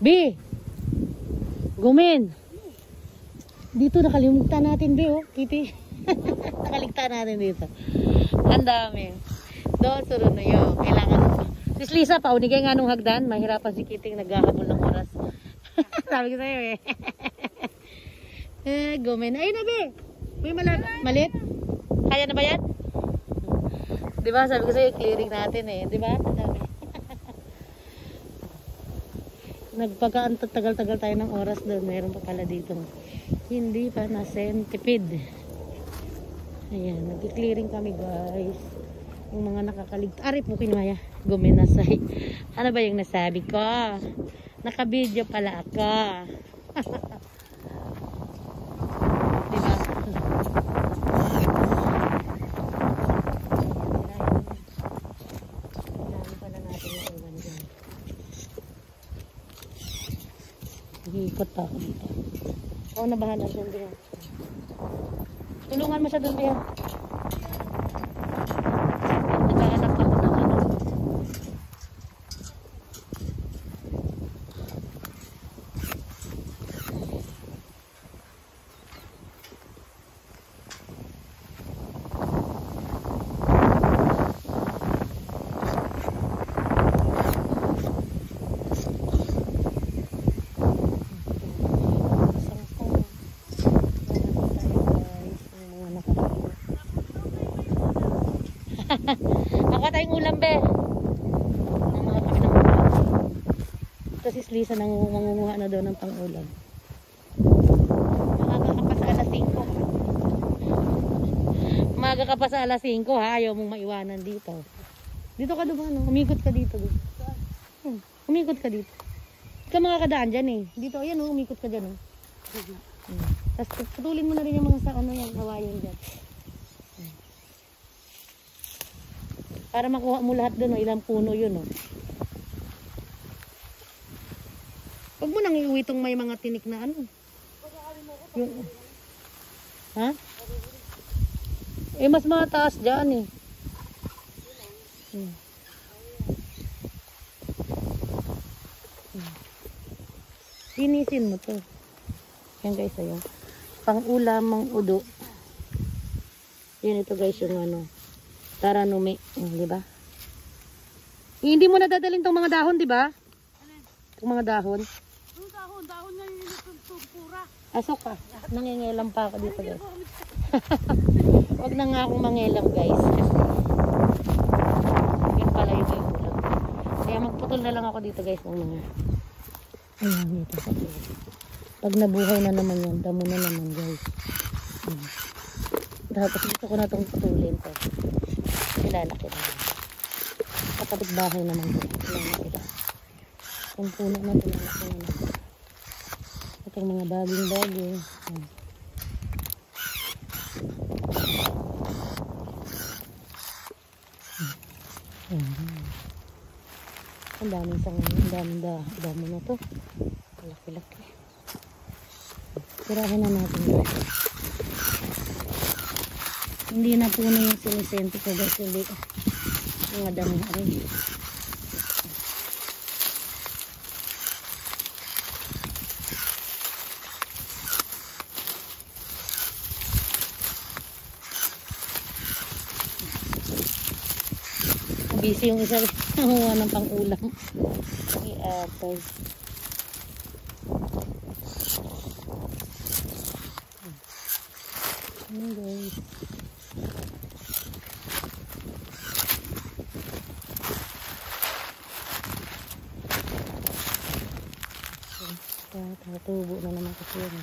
B! Gumin! Dito nakalimutan natin, B, oh. Kitty. Nakaligtaan natin dito. Ang dami. Doon, sunod na yun. Kailangan mo. Sis Lisa, paunigay nga nung hagdan. Mahirapan si Kitty naghahabol ng oras. Sabi ko sa'yo eh. Gumin. Ayun na, B! May malit? Kaya na ba yan? Diba? Sabi ko sa'yo, clearing natin eh. Diba? Nagpagka-tagal-tagal tayo ng oras doon. Meron pa pala dito. Hindi pa na centipede. Ayan, nag-clearing kami guys. Yung mga nakakaligtas. Ari po kinaya. Guminasay. Ano ba yung nasabi ko? Naka-video pala ako. Diba? Kailangan pala natin yung iwan dyan. Hihikot pa ako dito. Oo, nabahala dyan diyan. Tulungan mo siya doon diyan. Naghahanap ako ng ano. Ako tayong ulam, be. Nanguha kami ng ulam. Ito si Lisa mangunguha na daw ng pang-ulam. Maaga ka pa sa alas 5. Maaga ka pa sa alas 5, ha? Ayaw mong maiwanan dito. Dito ka doon, umikot ka dito. Umikot ka dito. Ikaw makakadaan dyan eh. Dito, ayan umikot ka dyan. Tapos putulin mo na rin yung mga sa yung kawayan dyan. Para makuha mo lahat doon, ilang puno yun. Huwag mo nang iuwi itong may mga tinik na ano. Yung, ha? Eh, mas mataas dyan eh. Linisin mo to. Yan guys, ayun. Pang-ulam, mang udo. Yan ito guys, yung ano. Taranumi, di ba? Hindi mo nadadalhin tong mga dahon, di ba? Itong mga dahon. Yung dahon na yung pura. Asok ka. Nangingilam pa ako dito guys. Huwag na nga akong mangilam guys. Kasi yun pala yung ulam. Kaya magputol na lang ako dito guys ng mga. Ayan dito sa tulo. Pag nabuhay na naman yan, damo na naman guys. Tapos gusto ko na itong putulin ko. Ilalaki na. Kapatid bahay naman ko. Ilalaki na. Kung puno na ito, ilalaki na naman. Itong mga baging-baging. Ang daming sangin. Ang dami na to. Laki-laki. Sirahin na natin guys. Hindi na po na yung sinisente ko guys. Hindi mga dami na rin. Busy yung isa nakuha ng pang-ulam. Ay, apple. Ayan guys. Tatubo na naman kasi yun.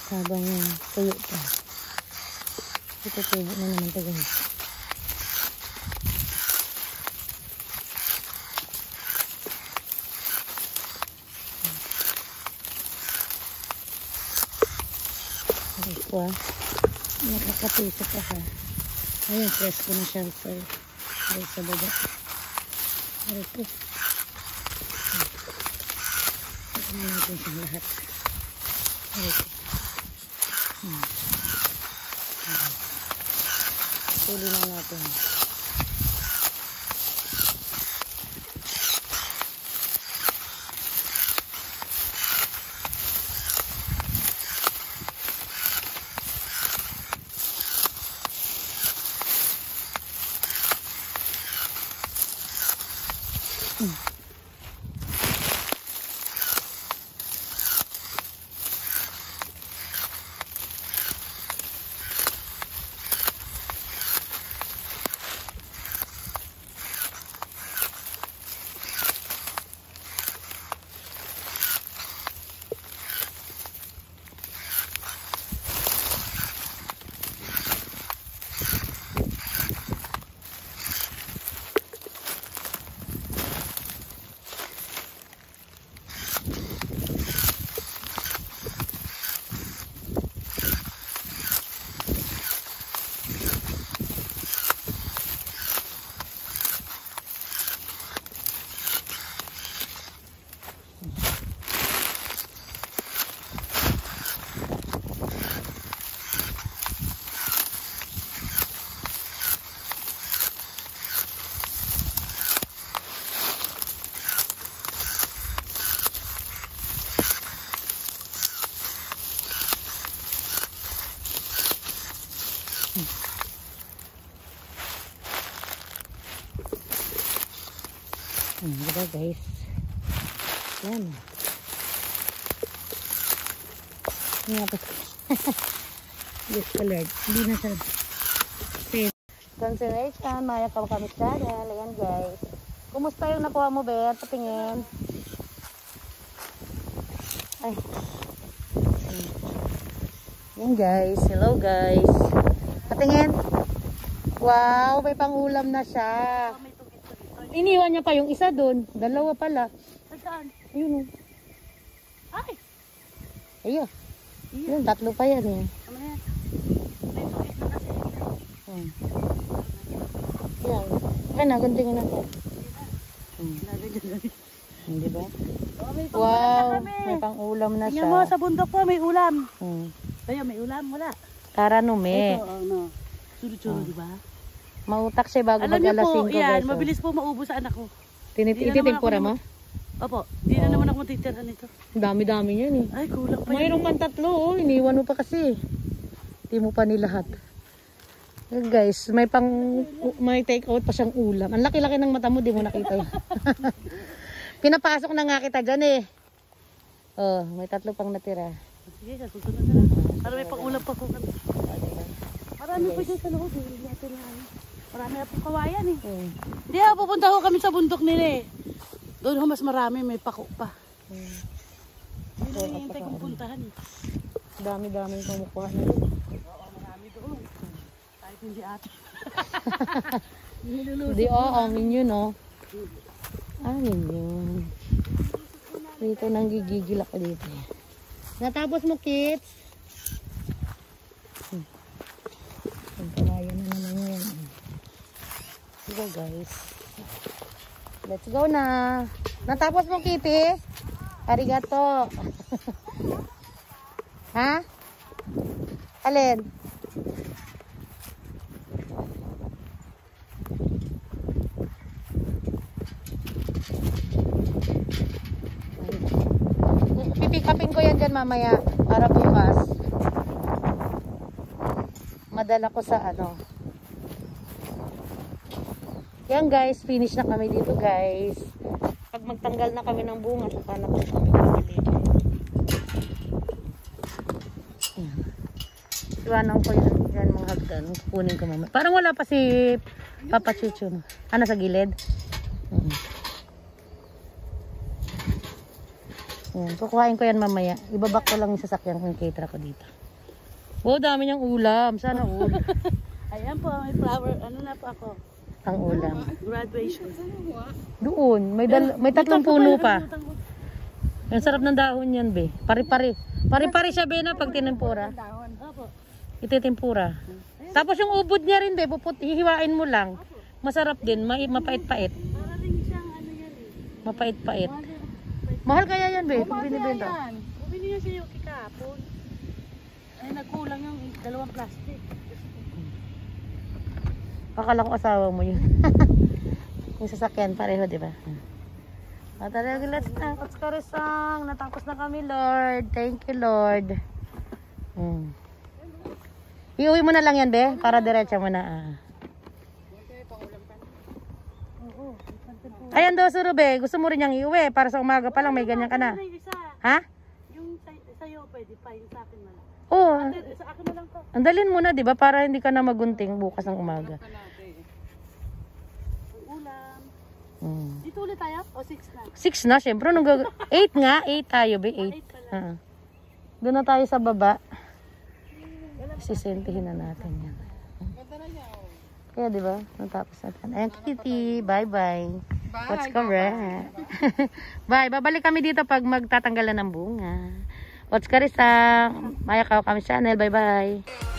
Habang tuyo pa. Ito tubo na naman ito guys. Ito ah. Nakakapiso pa ha. Ayun, press ko na siya sa baba. Ito. Ito na natin sa lahat. Ito. Tuloy lang natin. Diba guys? Yan. Nga pa. Yes, colored. Hindi na siya. Consideration, Maya Kawakamit Channel. Ayan guys. Kumusta yung nakuha mo, Bet? Patingin. Ay. Yan guys. Hello guys. Patingin. Wow, may pangulam na siya. Iniwan niya pa yung isa doon. Dalawa pala. Saan? Ayun. Ay! Ayun. Yun, tatlo pa yan eh. Ano yan? May tugit na kasi. Yan. Ay, naguntingin natin. Hindi ba? Wow, may pang-ulam na siya. Tingnan mo, sa bundok po may ulam. Ayun, may ulam, wala. Karanume. Ito, ano. Churu-churu, di ba? Mautak siya bago Alam niyo mag-alas po, 5 yan, guys. mabilis po maubos sa anak ko. Tinitempura mo? Opo, di na naman ako matitira nito. Dami-dami niyan eh. Ay, kulang pa yan. Mayroon pang tatlo oh, iniwan mo pa kasi. Hindi mo pa nilahat. Guys, may take out pa siyang ulam. Ang laki-laki ng mata mo, di mo nakita yun. Pinapasok na nga kita dyan eh. Oh, may 3 pang natira. Sige, sa susunod na lang. Para may pang-ulam pa ko. Marami pa dyan sa loob. Marami na pong kawayan eh. Hindi pupunta ho kami sa bundok nila eh. Doon ho mas marami, may pako pa. Hindi na hihintay kong puntahan eh. Dami-dami yung pamukuha na rin. Oo, marami doon. Kahit hindi ate. Hindi, amin yun, oh. Amin yun. Dito nang gigigil ako dito. Natapos mo, kids? Ang kawayan na naman yun. Go, guys. Let's go na. Natapos mo, Kitty? Arigato. Ha? Alin? Pipick-upin ko yan dyan mamaya para bukas. Madala ko sa ano. Yan guys, finish na kami dito guys. Pag magtanggal na kami ng bunga, saka na kami bumili. Yan. Iwanan ko yan mga hagdan. Kukunin ko mamaya. Parang wala pa si Papa Chucho. Ano sa gilid? Yan. Kukuhain ko yan mamaya. Ibabak ko lang yung sasakyan kong caterer ko dito. Oh, dami niyang ulam. Sana ulam. Ayan po, may flower. Ano na po ako? Ang ulam. Graduation. Doon. May 3 puno pa. Ang sarap ng dahon yan, be. Pari-pari. Pari-pari siya, be, na pag tinimpura. Opo. Ititimpura. Tapos yung ubod niya rin, be. Hihiwain mo lang. Masarap din. Mapait-pait. Para rin siyang ano yan eh. Mapait-pait. Mahal kaya yan, be. Pag binibenta. Bumili niya siya yung kikapon. Ay, nagkulang yung 2 plastic. Akala ko asawa mo yun. Yung sasakyan, pareho, di ba? Talaga, let's na. Katskarisang. Natapos na kami, Lord. Thank you, Lord. Iuwi mo na lang yan, be. Para diretso mo na. Ayan daw, suro, be. Gusto mo rin niyang iuwi. Para sa umaga pa lang, may ganyan ka na. Ha? Yung sa'yo, pwede pa. Yung sa akin na lang. Oo. Sa akin na lang to. Andalin mo na, di ba? Para hindi ka na magunting bukas ng umaga. Ulam. Dito ulit tayo? O 6 na? 6 na, syempre. 8 nga. 8 tayo, be. 8. Doon na tayo sa baba. Sisentihin na natin yan. Kaya, di ba? Natapos natin. Ayan, Kitty. Bye-bye. What's correct? Bye. Babalik kami dito pag magtatanggalan ng bunga. What's Karisa? Maya Kao Kami Channel. Bye-bye.